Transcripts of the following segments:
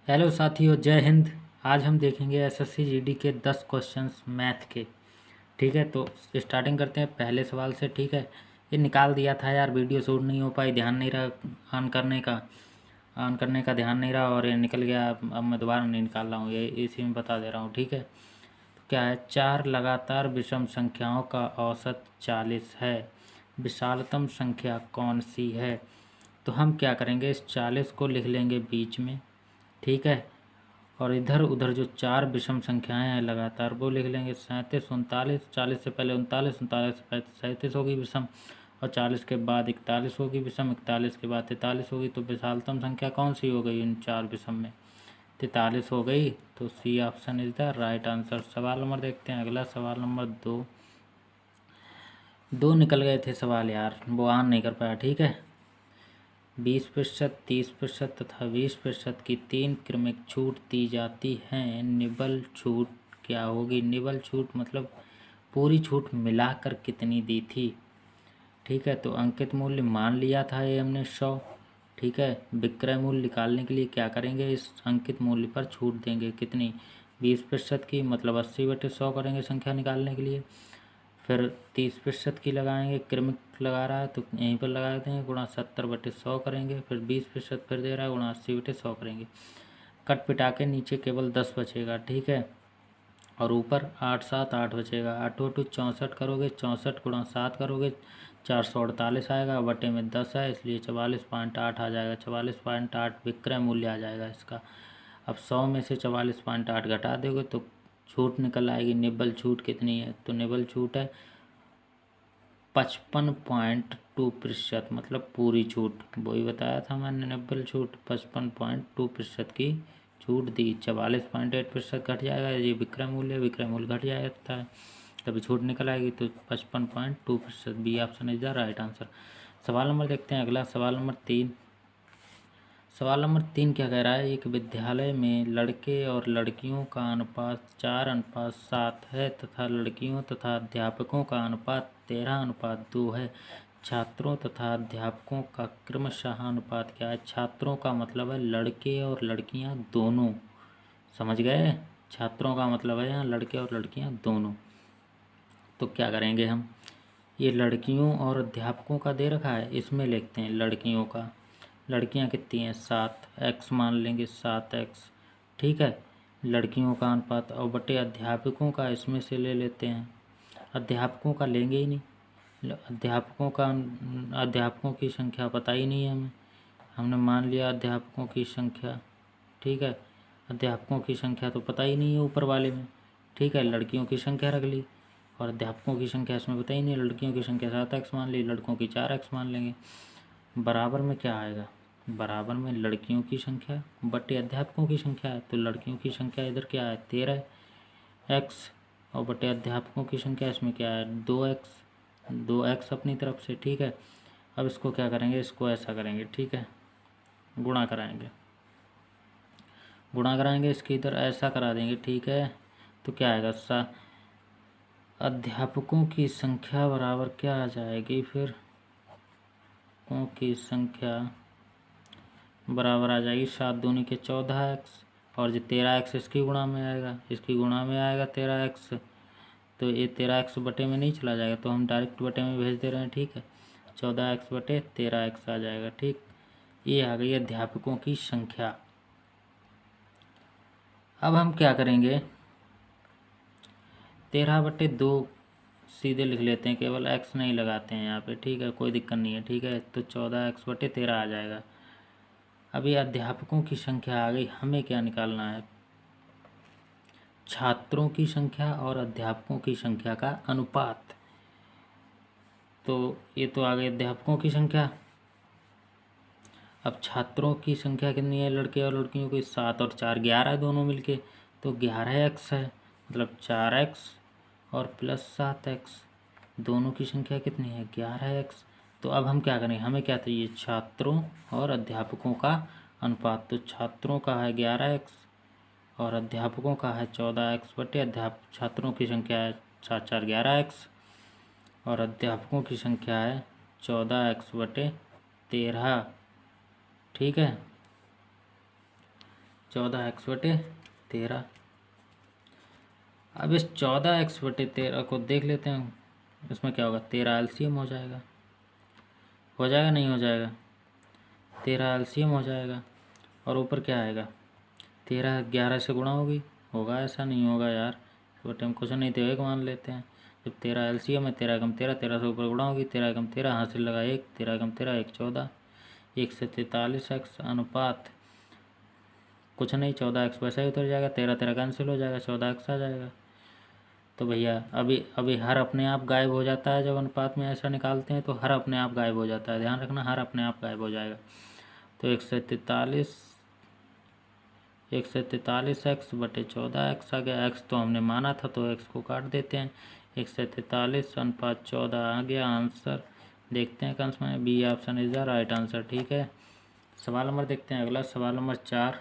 Hello साथियों, जय हिंद। आज हम देखेंगे एसएससी जीडी के 10 क्वेश्चंस मैथ के। ठीक है, तो स्टार्टिंग करते हैं पहले सवाल से। ठीक है, ये निकाल दिया था यार, वीडियो शूट नहीं हो पाई, ध्यान नहीं रहा ऑन करने का ध्यान नहीं रहा और ये निकल गया। अब मैं दोबारा नहीं निकाल रहा हूँ, ये इसी में बता दे रहा हूँ। ठीक है, तो क्या है, 4 लगातार विषम संख्याओं का औसत 40 है। विशालतम संख्या कौन सी है? तो हम क्या करेंगे, इस 40 को लिख लेंगे बीच में। ठीक है, और इधर उधर जो 4 विषम संख्याएं हैं लगातार वो लिख लेंगे। 37, 39, 40 से पहले 39, 39 से पहले 37 होगी विषम, और 40 के बाद 41 होगी विषम, 41 के बाद 43 होगी। तो विशालतम संख्या कौन सी हो गई इन 4 विषम में? 43 हो गई। तो C option is the right answer. सवाल नंबर देखते हैं, अगला सवाल नंबर 2। दो निकल गए थे सवाल यार, वो ऑन नहीं कर पाया। ठीक है, 20%, 30% तथा 20% की 3 क्रमिक छूट दी जाती है। निबल छूट क्या होगी? निबल छूट मतलब पूरी छूट मिलाकर कितनी दी थी? ठीक है, तो अंकित मूल्य मान लिया था ये हमने 100। ठीक है, विक्रय मूल्य निकालने के लिए क्या करेंगे, इस अंकित मूल्य पर छूट देंगे कितनी? 20% की, मतलब 80/100 करेंगे संख्या निकालने के लिए। फिर 30% की लगाएंगे, क्रमिक लगा रहा है तो यहीं पर लगा देंगे, गुणा 70/100 करेंगे। फिर 20% फिर दे रहा है, गुणा 80/100 करेंगे। कट पिटा के नीचे केवल 10 बचेगा। ठीक है, और ऊपर 8 7 8 बचेगा। 8 8 64 करोगे, 64 गुणा 7 करोगे, 448 आएगा। बटे में 10 है इसलिए 44.8 आ जाएगा। 44.8 विक्रय मूल्य आ जाएगा इसका। अब 100 में से 44.8 घटा दोगे तो छूट निकल आएगी। निबल छूट कितनी है? तो निबल छूट है 55.2%, मतलब पूरी छूट। वही बताया था मैंने, निबल छूट 55.2% की छूट दी। 44.8% घट जाएगा, ये विक्रय मूल्य, विक्रय मूल्य घट जाता है तभी छूट निकल आएगी। तो 55.2%, B option is the right answer. सवाल नंबर देखते हैं, अगला सवाल नंबर 3। सवाल नंबर 3 क्या कह रहा है, एक विद्यालय में लड़के और लड़कियों का अनुपात 4:7 है तथा लड़कियों तथा अध्यापकों का अनुपात 13:2 है। छात्रों तथा अध्यापकों का क्रमशः अनुपात क्या है? छात्रों का मतलब है लड़के और लड़कियां दोनों, समझ गए? छात्रों का मतलब है यहाँ लड़के और लड़कियां दोनों। तो क्या करेंगे हम, ये लड़कियों और अध्यापकों का दे रखा है, इसमें लिखते हैं लड़कियों का। लड़कियां कितनी हैं? 7, एक्स मान लेंगे 7x। ठीक है, लड़कियों का अनुपात और बटे अध्यापकों का इसमें से ले लेते हैं। अध्यापकों का लेंगे ही नहीं, अध्यापकों की संख्या पता ही नहीं है हमें। हमने मान लिया अध्यापकों की संख्या। ठीक है, अध्यापकों की संख्या तो पता ही नहीं है ऊपर वाले में। ठीक है, लड़कियों की संख्या रख ली और अध्यापकों की संख्या इसमें पता ही नहीं। लड़कियों की संख्या 7x मान ली, लड़कों की 4x मान लेंगे। बराबर में क्या आएगा? बराबर में लड़कियों की संख्या बटे अध्यापकों की संख्या है। तो लड़कियों की संख्या इधर क्या है? 13x, और बटे अध्यापकों की संख्या इसमें क्या है? 2x अपनी तरफ से। ठीक है, अब इसको क्या करेंगे, इसको ऐसा करेंगे। ठीक है, गुणा कराएंगे इसके इधर ऐसा करा देंगे। ठीक है, तो क्या आएगा, अध्यापकों की संख्या बराबर क्या आ जाएगी फिर? की संख्या बराबर आ जाएगी 7 दूनी के 14x, और जो 13x इसकी गुणा में आएगा, इसकी गुणा में आएगा 13x। तो ये 13x बटे में नहीं चला जाएगा, तो हम डायरेक्ट बटे में भेज दे रहे हैं। ठीक है, 14x बटे 13x आ जाएगा। ठीक, ये आ गई अध्यापकों की संख्या। अब हम क्या करेंगे, 13/2 सीधे लिख लेते हैं, केवल x नहीं लगाते हैं यहाँ पे। ठीक है, कोई दिक्कत नहीं है। ठीक है, तो 14x/13 आ जाएगा। अभी अध्यापकों की संख्या आ गई, हमें क्या निकालना है? छात्रों की संख्या और अध्यापकों की संख्या का अनुपात। तो ये तो आ गई अध्यापकों की संख्या। अब छात्रों की संख्या कितनी है, लड़के और लड़कियों की? 7 और 4 11 दोनों मिलके, तो 11x है, मतलब 4x और प्लस 7x। दोनों की संख्या कितनी है? 11x। तो अब हम क्या करें, हमें क्या चाहिए? छात्रों और अध्यापकों का अनुपात। तो छात्रों का है 11x और अध्यापकों का है 14x बटे छात्रों की संख्या है 7 4 11x और अध्यापकों की संख्या है 14x/13। ठीक है, 14x/13। अब इस 14x/13 को देख लेते हैं, इसमें क्या होगा, 13 एलसीएम हो जाएगा, नहीं हो जाएगा, 13 एलसीएम हो जाएगा। और ऊपर क्या आएगा, 13 11 से गुणा होगा, ऐसा नहीं होगा यार, बटे हम कुछ नहीं थे, एक मान लेते हैं। जब 13 एलसीएम है, 13 कम 13, 13 से ऊपर गुणा होगी, 13 कम 13 हासिल लगा 1, 13 कम 13 1 14, 1 से 43x अनुपात कुछ नहीं, 14x वैसा ही उतर जाएगा, 13 13 कैंसिल हो जाएगा, 14x आ जाएगा। तो भैया अभी हर अपने आप गायब हो जाता है, जब अनुपात में ऐसा निकालते हैं तो हर अपने आप गायब हो जाता है, ध्यान रखना, हर अपने आप गायब हो जाएगा। तो 143x/14x आ गया, x तो हमने माना था तो x को काट देते हैं, 143/14 आ गया आंसर। देखते हैं कंस में, B option is the right answer. ठीक है, सवाल नंबर देखते हैं अगला, सवाल नंबर 4।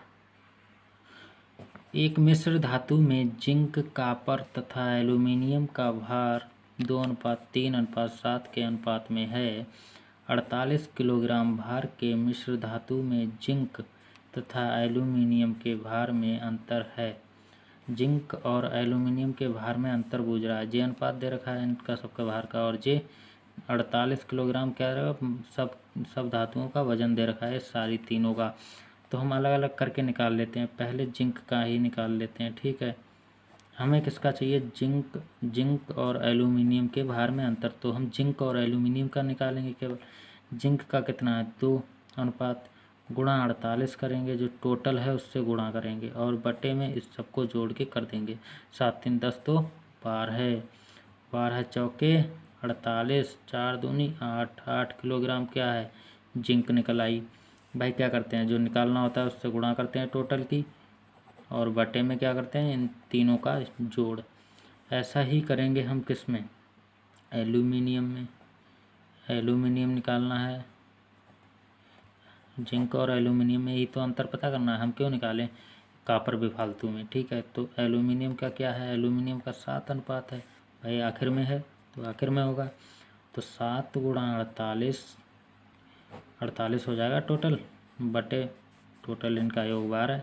एक मिश्र धातु में जिंक, कॉपर तथा एल्यूमीनियम का भार 2:3:7 के अनुपात में है। 48 किलोग्राम भार के मिश्र धातु में जिंक तथा एल्यूमीनियम के भार में अंतर है। जिंक और एल्यूमीनियम के भार में अंतर बूझ रहा है। जे अनुपात दे रखा है इनका सबका भार का, और जे 48 किलोग्राम क्या रहेगा, सब धातुओं का वजन दे रखा है, सारी तीनों का। तो हम अलग अलग करके निकाल लेते हैं, पहले जिंक का ही निकाल लेते हैं। ठीक है, हमें किसका चाहिए, जिंक और एल्यूमिनियम के भार में अंतर। तो हम जिंक और एल्यूमिनियम का निकालेंगे केवल। जिंक का कितना है, 2 अनुपात गुणा 48 करेंगे, जो टोटल है उससे गुणा करेंगे, और बटे में इस सबको जोड़ के कर देंगे। 7 3 10 तो 12, 12 चौके 48, 4 दूनी 8, 8 किलोग्राम क्या है, जिंक निकल आई। भाई क्या करते हैं, जो निकालना होता है उससे गुणा करते हैं टोटल की, और बटे में क्या करते हैं, इन तीनों का जोड़। ऐसा ही करेंगे हम किस में, एल्यूमिनियम में। एल्यूमिनियम निकालना है, जिंक और एल्यूमिनियम में ही तो अंतर पता करना है, हम क्यों निकालें कॉपर भी फालतू में। ठीक है, तो एल्यूमिनियम का क्या है, एल्यूमिनियम का 7 अनुपात है, भाई आखिर में है तो आखिर में होगा। तो 7 गुणा 48, 48 हो जाएगा टोटल, बटे टोटल इनका योग 12,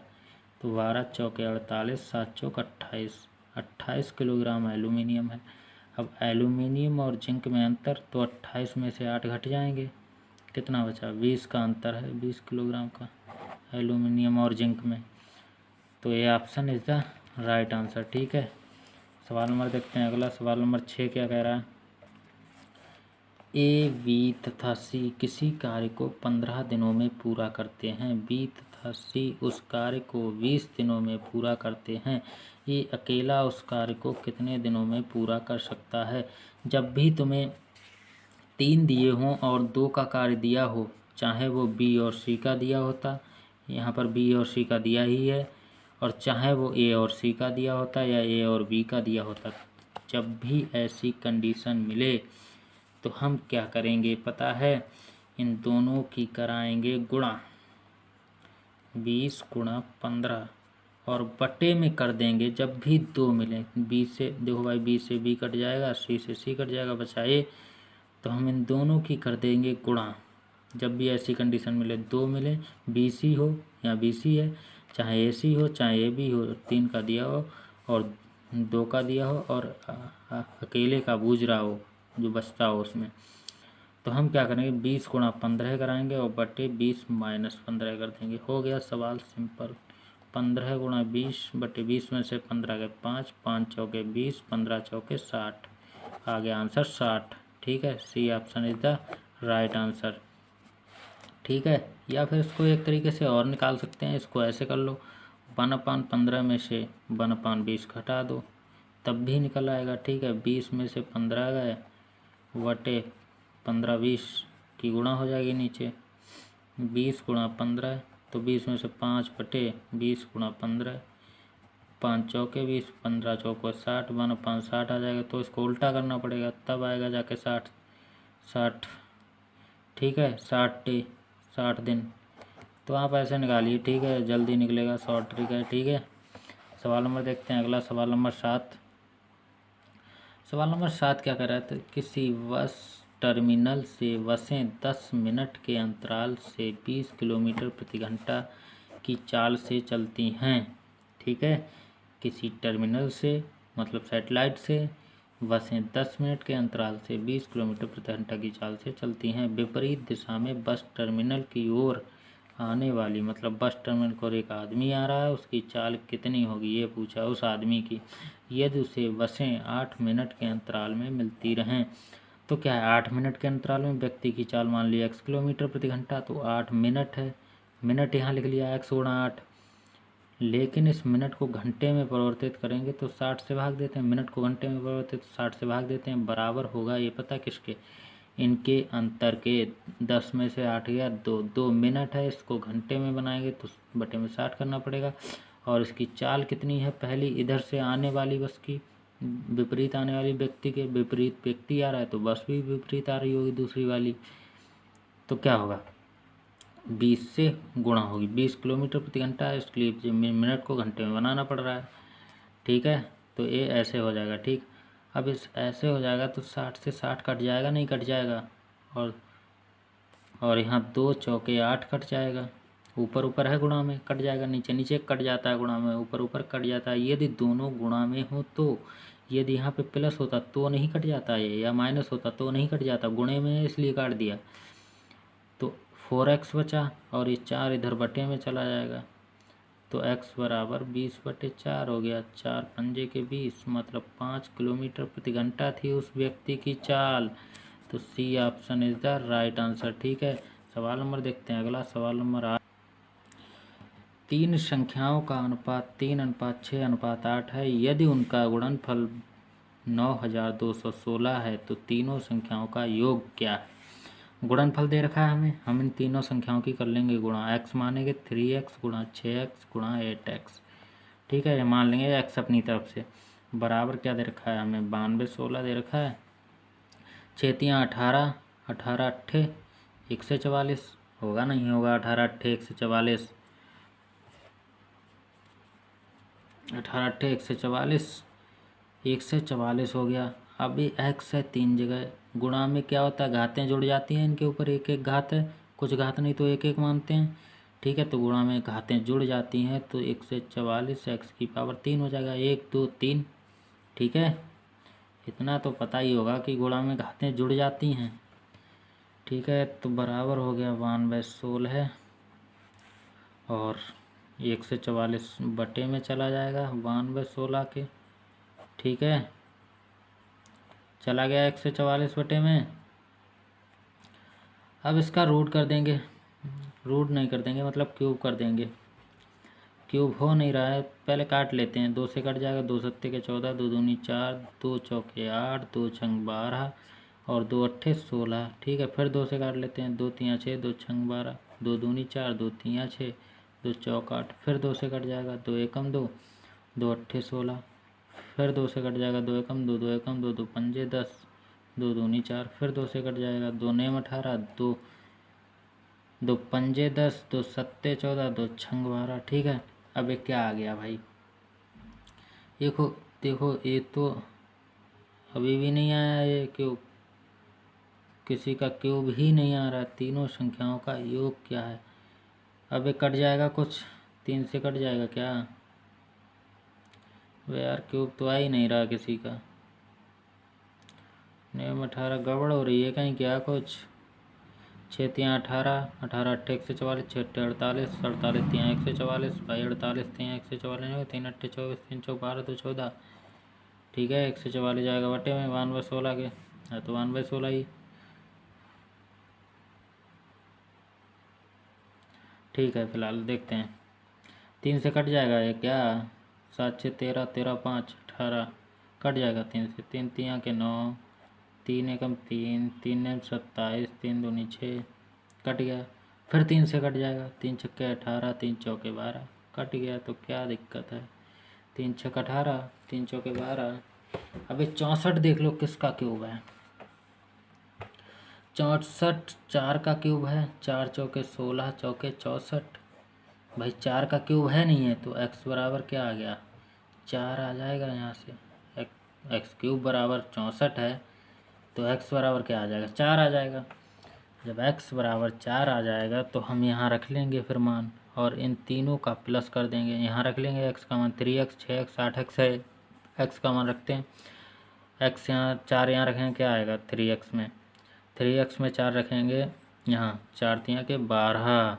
तो 12 चौके 48, 7 चौक 28, 28 किलोग्राम एल्यूमिनियम है। अब एल्यूमिनियम और जिंक में अंतर, तो 28 में से 8 घट जाएंगे, कितना बचा, 20 का अंतर है, 20 किलोग्राम का एल्यूमिनियम और जिंक में। तो ये option is the right answer. ठीक है, सवाल नंबर देखते हैं अगला, सवाल नंबर 6 क्या कह रहा है। ए, बी तथा सी किसी कार्य को 15 दिनों में पूरा करते हैं। बी तथा सी उस कार्य को 20 दिनों में पूरा करते हैं। ए अकेला उस कार्य को कितने दिनों में पूरा कर सकता है। जब भी तुम्हें 3 दिए हों और 2 का कार्य दिया हो, चाहे वो बी और सी का दिया होता, यहाँ पर बी और सी का दिया ही है, और चाहे वो ए और सी का दिया होता या ए और बी का दिया होता, जब भी ऐसी कंडीशन मिले तो हम क्या करेंगे पता है, इन दोनों की कराएंगे गुणा, 20 गुणा 15, और बटे में कर देंगे जब भी 2 मिले। बी से देखो भाई, बी से बी कट जाएगा, सी से सी कट जाएगा, बचा ए, तो हम इन दोनों की कर देंगे गुणा। जब भी ऐसी कंडीशन मिले, 2 मिले, बी सी हो या बी सी है, चाहे ए सी हो चाहे ए बी हो, 3 का दिया हो और 2 का दिया हो, और अकेले का बूझ रहा हो जो बचता हो उसमें, तो हम क्या करेंगे, 20 गुणा 15 कराएंगे और बटे 20 माइनस 15 कर देंगे। हो गया सवाल सिंपल। 15 गुणा 20 बटे 20 में से 15 के 5, 5 चौके 20, 15 चौके 60, आ गया आंसर 60। ठीक है, C option is the right answer. ठीक है, या फिर इसको एक तरीके से और निकाल सकते हैं, इसको ऐसे कर लो, 1/15 में से 1/20 घटा दो, तब भी निकल आएगा। ठीक है, 20 में से 15 गए, वटे 15 20 की गुणा हो जाएगी नीचे, 20 गुणा 15, तो 20 में से 5 बटे 20 गुणा 15, 5 चौके 20, 15 चौके 60, 1/5 60 आ जाएगा। तो इसको उल्टा करना पड़ेगा, तब आएगा जाके 60। ठीक है, 60 दिन, तो आप ऐसे निकालिए। ठीक है, जल्दी निकलेगा, शॉर्ट ट्रिक है। ठीक है, सवाल नंबर देखते हैं अगला, सवाल नंबर 7। सवाल नंबर 7 क्या कर रहा था, किसी बस टर्मिनल से बसें 10 मिनट के अंतराल से 20 किलोमीटर प्रति घंटा की चाल से चलती हैं। ठीक है, किसी टर्मिनल से मतलब सैटेलाइट से बसें 10 मिनट के अंतराल से 20 किलोमीटर प्रति घंटा की चाल से चलती हैं। विपरीत दिशा में बस टर्मिनल की ओर आने वाली मतलब बस टर्मिनल को एक आदमी आ रहा है, उसकी चाल कितनी होगी ये पूछा उस आदमी की, यदि उसे बसें 8 मिनट के अंतराल में मिलती रहें। तो क्या है, 8 मिनट के अंतराल में व्यक्ति की चाल मान लिया x किलोमीटर प्रति घंटा, तो 8 मिनट है, मिनट यहाँ लिख लिया x गुणा 8। लेकिन इस मिनट को घंटे में परिवर्तित करेंगे तो 60 से भाग देते हैं, मिनट को घंटे में परिवर्तित 60 से भाग देते हैं, बराबर होगा ये पता किसके, इनके अंतर के। 10 में से 8 गया 2, 2 मिनट है, इसको घंटे में बनाएंगे तो बटे में 60 करना पड़ेगा। और इसकी चाल कितनी है, पहली इधर से आने वाली बस की, विपरीत आने वाली व्यक्ति के, विपरीत व्यक्ति आ रहा है तो बस भी विपरीत आ रही होगी दूसरी वाली, तो क्या होगा 20 से गुणा होगी। 20 किलोमीटर प्रति घंटा है, इसके लिए मिनट को घंटे में बनाना पड़ रहा है। ठीक है, तो ये ऐसे हो जाएगा। ठीक, अब इस ऐसे हो जाएगा तो 60 से 60 कट जाएगा, नहीं कट जाएगा, और यहाँ 2 चौके 8 कट जाएगा, ऊपर ऊपर है गुणा में कट जाएगा, नीचे नीचे कट जाता है गुणा में, ऊपर ऊपर कट जाता है। यदि दोनों गुणा में हो तो, यदि यहाँ पे प्लस होता तो नहीं कट जाता है, या माइनस होता तो नहीं कट जाता, गुणे में है इसलिए काट दिया। तो 4x बचा और ये 4 इधर बटे में चला जाएगा, तो x बराबर 20/4 हो गया। 4 पंजे के 20 मतलब 5 किलोमीटर प्रति घंटा थी उस व्यक्ति की चाल। तो C option is the right answer. ठीक है, सवाल नंबर देखते हैं, अगला सवाल नंबर 8। 3 संख्याओं का अनुपात 3:6:8 है, यदि उनका गुणनफल 9216 है तो तीनों संख्याओं का योग क्या है। गुणनफल दे रखा है हमें, हम इन तीनों संख्याओं की कर लेंगे गुणा, x मानेंगे 3x गुणा 6x गुणा 8x। ठीक है, ये मान लेंगे x अपनी तरफ से, बराबर क्या दे रखा है हमें 9216 दे रखा है, 6 तियाँ 18, 18 अट्ठे 144 होगा नहीं होगा, 18 अट्ठे 144, 18 अट्ठे 144, 144 हो गया। अभी x है 3 जगह, गुणा में क्या होता है घातें जुड़ जाती हैं, इनके ऊपर एक एक घात है, कुछ घात नहीं तो एक एक मानते हैं। ठीक है, तो गुणा में घातें जुड़ जाती हैं तो 144 x की पावर 3 हो जाएगा, 1 2 3। ठीक है, इतना तो पता ही होगा कि गुणा में घातें जुड़ जाती हैं। ठीक है, तो बराबर हो गया 9216 और 144 बटे में चला जाएगा 9216 के। ठीक है, चला गया 144 बटे में। अब इसका रूट कर देंगे, रूट नहीं कर देंगे मतलब क्यूब कर देंगे, क्यूब हो नहीं रहा है, पहले काट लेते हैं, 2 से कट जाएगा, 2 सत्ते के 14, 2 दूनी 4, 2 चौके 8, 2 छंग 12 और 2 अट्ठे 16। ठीक है, फिर 2 से काट लेते हैं, 2 तियाँ 6, 2 छंग 12, 2 दूनी 4, 2 तियाँ 6, 2 चौक 8, फिर 2 से कट जाएगा, 2 एकम 2, 2 अट्ठे 16, फिर 2 से कट जाएगा, 2 एकम 2, 2 एकम 2, 2 पंजे 10, 2 दूनी 4, फिर 2 से कट जाएगा, 2 नेम 18, 2 2 पंजे 10, 2 सत्ते 14, 2 छंग 12। ठीक है, अब ये क्या आ गया भाई, देखो देखो ये तो अभी भी नहीं आया, ये क्यूब, किसी का क्यूब ही नहीं आ रहा, तीनों संख्याओं का योग क्या है। अब ये कट जाएगा, कुछ 3 से कट जाएगा क्या, वे यार क्यूब तो आ ही नहीं रहा किसी का, नेम 18 गड़बड़ हो रही है कहीं क्या कुछ। 6 तियाँ 18, 18 अट्ठे 144, 6 अट्ठे 48, 48 तियाँ 144, भाई 48 तियाँ 144, 3 अट्ठे 24, 3 चौक 12, 2 14। ठीक है, 144 जाएगा बटे में 9216 के, है तो 9216 ही। ठीक है, फिलहाल देखते हैं, 3 से कट जाएगा ये क्या, 7 6 13, 13 5 18 कट जाएगा 3 से, 3 तियाँ के 9, 3 एकम 3, 3 नेम 27, 3 दूनी 6 कट गया, फिर 3 से कट जाएगा, 3 छक्के 18, 3 चौके 12 कट गया, तो क्या दिक्कत है, 3 छक 18, 3 चौके 12। अभी 64 देख लो किसका क्यूब है, 64 4 का क्यूब है, 4 चौके 16, चौके 64। भाई 4 का क्यूब है नहीं है तो x बराबर क्या आ गया 4 आ जाएगा, यहाँ से एक्स क्यूब बराबर 64 है तो x बराबर क्या आ जाएगा 4 आ जाएगा। जब x बराबर 4 आ जाएगा तो हम यहाँ रख लेंगे फिर मान, और इन तीनों का प्लस कर देंगे। यहाँ रख लेंगे x का मान 3x, 6x, 8x है, x का मान रखते हैं। x यहाँ 4 यहाँ रखेंगे, क्या आएगा 3x में, 3x में 4 रखेंगे, यहाँ 4 3 के 12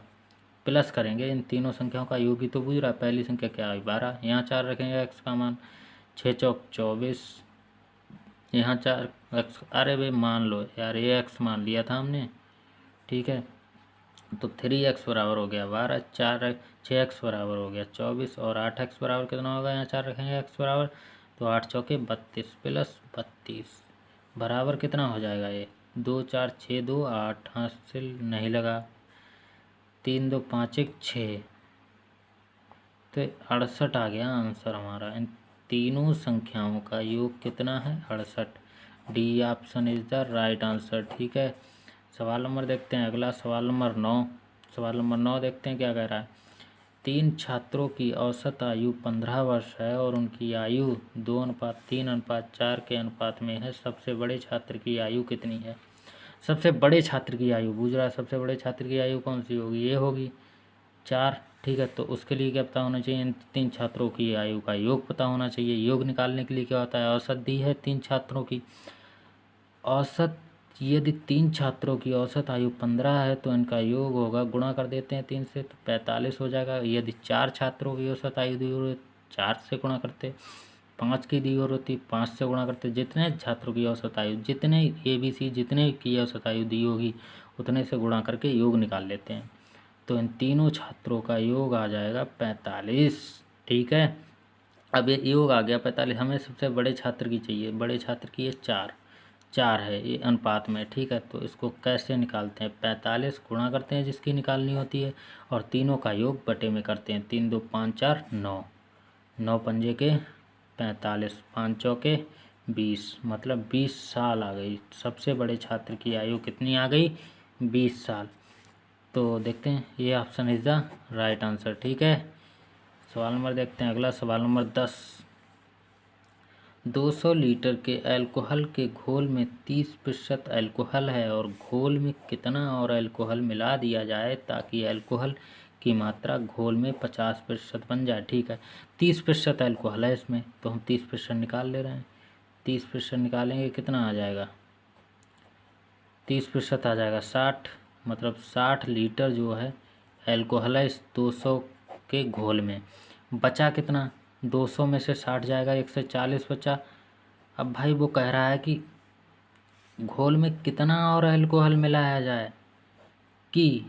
प्लस करेंगे इन तीनों संख्याओं का योग ही तो बुझ रहा है। पहली संख्या क्या आई 12, यहाँ 4 रखेंगे x का मान 6 चौक 24, यहाँ 4 x, अरे भाई मान लो यार ये x मान लिया था हमने, ठीक है। तो 3x बराबर हो गया 12, 6x बराबर हो गया 24 और 8x बराबर कितना होगा, यहाँ 4 रखेंगे x बराबर, तो 8 चौके 32 प्लस 32 बराबर कितना हो जाएगा, ये 2 4 6 2 8, हाथ से नहीं लगा, 3 2 5 1 6, तो 68 आ गया आंसर हमारा। इन तीनों संख्याओं का योग कितना है 68। D option is the right answer, ठीक है। सवाल नंबर देखते हैं अगला, सवाल नंबर 9। सवाल नंबर 9 देखते हैं क्या कह रहा है। 3 छात्रों की औसत आयु 15 वर्ष है और उनकी आयु 2:3:4 के अनुपात में है। सबसे बड़े छात्र की आयु कितनी है। सबसे बड़े छात्र की आयु पूछ रहा है, सबसे बड़े छात्र की आयु कौन सी होगी, ये होगी 4, ठीक है। तो उसके लिए क्या पता होना चाहिए, इन 3 छात्रों की आयु का योग पता होना चाहिए। योग निकालने के लिए क्या होता है, औसत दी है 3 छात्रों की औसत, यदि 3 छात्रों की औसत आयु 15 है तो इनका योग होगा, गुणा कर देते हैं 3 से तो 45 हो जाएगा। यदि 4 छात्रों की औसत आयु दी हो 4 से गुणा करते, 5 की दी होती 5 से गुणा करते, जितने छात्रों की औसत आयु, जितने ABC जितने की औसत आयु दी होगी उतने से गुणा करके योग निकाल लेते हैं। तो इन तीनों छात्रों का योग आ जाएगा 45, ठीक है। अब ये योग आ गया 45, हमें सबसे बड़े छात्र की चाहिए, बड़े छात्र की ये 4 है ये अनुपात में, ठीक है। तो इसको कैसे निकालते हैं, 45 गुणा करते हैं जिसकी निकालनी होती है और तीनों का योग बटे में करते हैं। 3 2 5 4 9, 9 पंजे के 45, 5 चौके 20, मतलब 20 साल आ गई। सबसे बड़े छात्र की आयु कितनी आ गई, 20 साल। तो देखते हैं ये option is the right answer, ठीक है। सवाल नंबर देखते हैं अगला, सवाल नंबर 10। 200 लीटर के अल्कोहल के घोल में 30% अल्कोहल है और घोल में कितना और अल्कोहल मिला दिया जाए ताकि अल्कोहल की मात्रा घोल में 50% बन जाए, ठीक है। 30% अल्कोहल है इसमें, तो हम 30% निकाल ले रहे हैं। 30% निकालेंगे कितना आ जाएगा, 30% आ जाएगा 60, मतलब 60 लीटर जो है अल्कोहल है इस 200 के घोल में। बचा कितना, 200 में से 60 जाएगा, 140 बचा। अब भाई वो कह रहा है कि घोल में कितना और अल्कोहल मिलाया जाए कि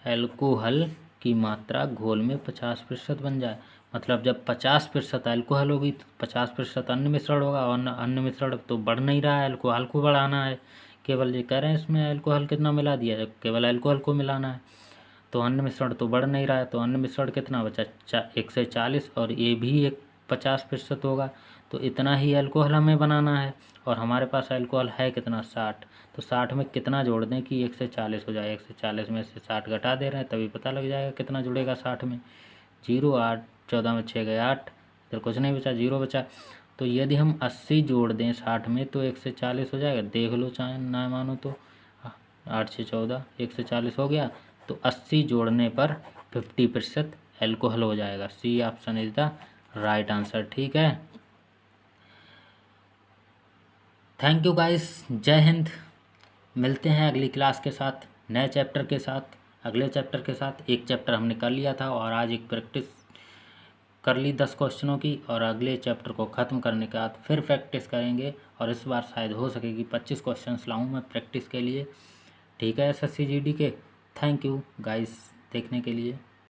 अल्कोहल की मात्रा घोल में 50% बन जाए। मतलब जब 50% अल्कोहल होगी तो 50% अन्य मिश्रण होगा और अन्य मिश्रण तो बढ़ नहीं रहा है, अल्कोहल को बढ़ाना है। केवल ये कह रहे हैं इसमें अल्कोहल कितना मिला दिया है, केवल अल्कोहल को मिलाना है, तो अन्य मिश्रण तो बढ़ नहीं रहा है। तो अन्य मिश्रण कितना बचा, 140, और ये भी एक 50% होगा, तो इतना ही अल्कोहल हमें बनाना है और हमारे पास अल्कोहल है कितना 60। तो 60 में कितना जोड़ दें कि 140 हो जाए, 140 में से 60 घटा दे रहे हैं तभी पता लग जाएगा कितना जुड़ेगा 60 में। 0 8 14 में 6 गए 8, इधर कुछ नहीं बचा, 0 बचा। तो यदि हम 80 जोड़ दें 60 में तो 140 हो जाएगा, देख लो चाहे ना मानो तो। 8 6 14, 140 हो गया, तो 80 जोड़ने पर 50% अल्कोहल हो जाएगा। C option is the right answer, ठीक है। थैंक यू गाइस, जय हिंद। मिलते हैं अगली क्लास के साथ, नए चैप्टर के साथ, अगले चैप्टर के साथ। एक चैप्टर हमने कर लिया था और आज एक प्रैक्टिस कर ली 10 क्वेश्चनों की, और अगले चैप्टर को ख़त्म करने के बाद फिर प्रैक्टिस करेंगे और इस बार शायद हो सकेगी 25 क्वेश्चंस लाऊं मैं प्रैक्टिस के लिए, ठीक है, SSC GD के। थैंक यू गाइस देखने के लिए।